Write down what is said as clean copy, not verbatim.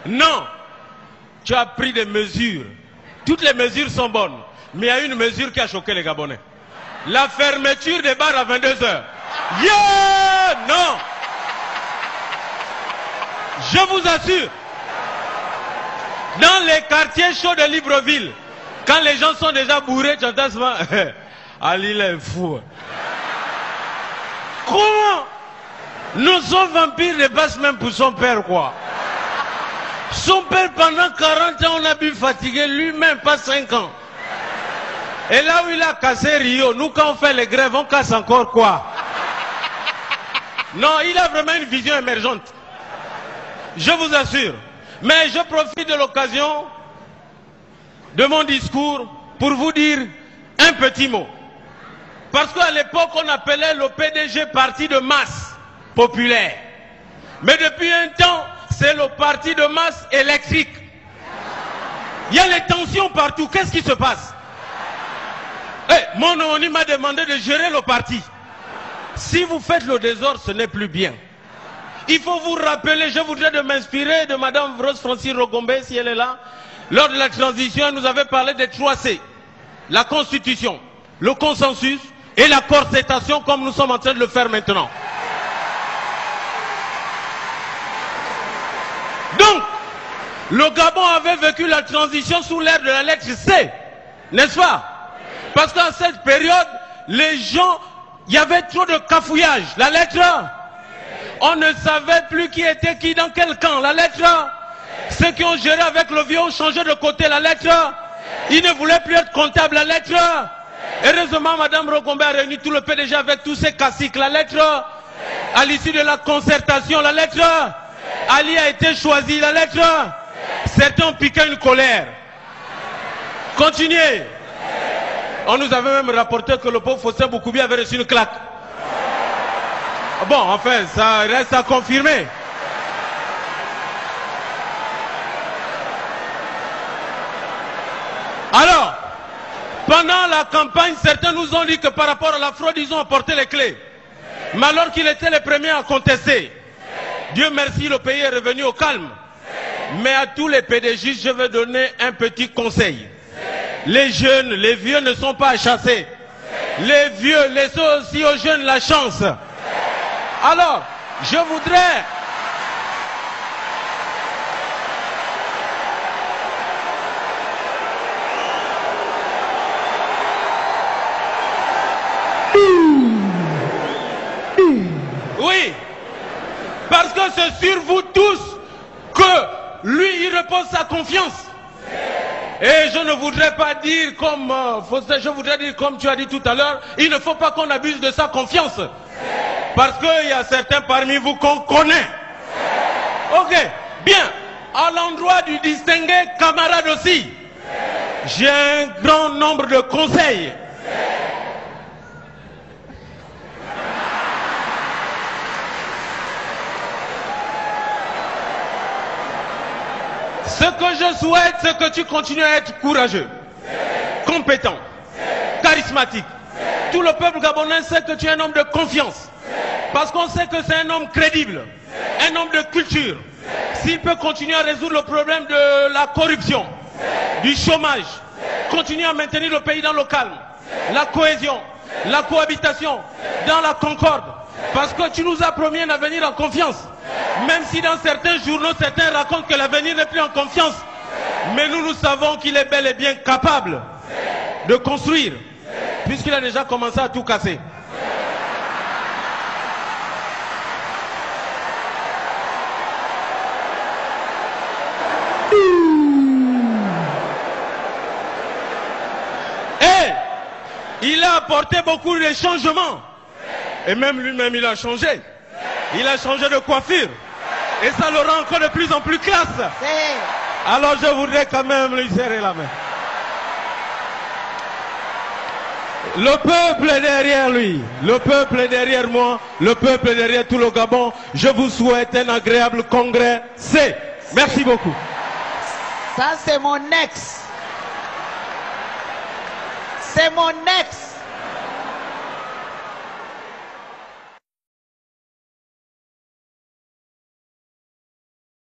Non, tu as pris des mesures. Toutes les mesures sont bonnes. Mais il y a une mesure qui a choqué les Gabonais. La fermeture des bars à 22 h. Yeah! Non! Je vous assure, dans les quartiers chauds de Libreville, quand les gens sont déjà bourrés, tu entends souvent, Ali est fou. Comment? Nous sommes vampires de basse même pour son père, quoi. Son père, pendant 40 ans, on a bu fatigué, lui-même, pas 5 ans. Et là où il a cassé Rio, nous, quand on fait les grèves, on casse encore quoi? Non, il a vraiment une vision émergente. Je vous assure. Mais je profite de l'occasion de mon discours pour vous dire un petit mot. Parce qu'à l'époque, on appelait le PDG parti de masse populaire. Mais depuis un temps, c'est le parti de masse électrique. Il y a les tensions partout. Qu'est-ce qui se passe? Mon homonyme m'a demandé de gérer le parti. Si vous faites le désordre, ce n'est plus bien. Il faut vous rappeler, je voudrais de m'inspirer de Mme Rose Francis Rogombe, si elle est là. Lors de la transition, elle nous avait parlé des 3 C. La Constitution, le consensus et la concertation, comme nous sommes en train de le faire maintenant. Donc, le Gabon avait vécu la transition sous l'ère de la lettre C, n'est-ce pas? Parce qu'à cette période, les gens, il y avait trop de cafouillage. La lettre A, on ne savait plus qui était qui dans quel camp. La lettre A, ceux qui ont géré avec le vieux ont changé de côté. La lettre A, ils ne voulaient plus être comptables. La lettre A, heureusement, Mme Rogombe a réuni tout le PDG avec tous ses caciques. La lettre A, à l'issue de la concertation, la lettre A, Ali a été choisi. La lettre A, certains ont piqué une colère. Continuez. On nous avait même rapporté que le pauvre Faustin Boukoubi avait reçu une claque. Bon, enfin, ça reste à confirmer. Alors, pendant la campagne, certains nous ont dit que par rapport à la fraude, ils ont apporté les clés. Mais alors qu'ils étaient les premiers à contester. Dieu merci, le pays est revenu au calme. Mais à tous les PDG, je vais donner un petit conseil. Les jeunes, les vieux ne sont pas à chasser. Les vieux, laissez aussi aux jeunes la chance. Alors, je voudrais... Oui, parce que c'est sur vous tous que lui, il repose sa confiance. Et je ne voudrais pas dire comme je voudrais dire comme tu as dit tout à l'heure, il ne faut pas qu'on abuse de sa confiance. Parce qu'il y a certains parmi vous qu'on connaît. Ok, bien. À l'endroit du distingué camarade aussi, j'ai un grand nombre de conseils. Ce que je souhaite, c'est que tu continues à être courageux, compétent, charismatique. Tout le peuple gabonais sait que tu es un homme de confiance. Parce qu'on sait que c'est un homme crédible, un homme de culture. S'il peut continuer à résoudre le problème de la corruption, du chômage, continuer à maintenir le pays dans le calme, la cohésion, la cohabitation, dans la concorde. Parce que tu nous as promis un avenir en confiance. Même si dans certains journaux, certains racontent que l'avenir n'est plus en confiance. Mais nous savons qu'il est bel et bien capable de construire, puisqu'il a déjà commencé à tout casser. Et il a apporté beaucoup de changements. Et même lui-même, il a changé. Il a changé de coiffure. Et ça le rend encore de plus en plus classe. Alors je voudrais quand même lui serrer la main. Le peuple est derrière lui. Le peuple est derrière moi. Le peuple est derrière tout le Gabon. Je vous souhaite un agréable congrès. Merci beaucoup. Ça c'est mon ex. C'est mon ex.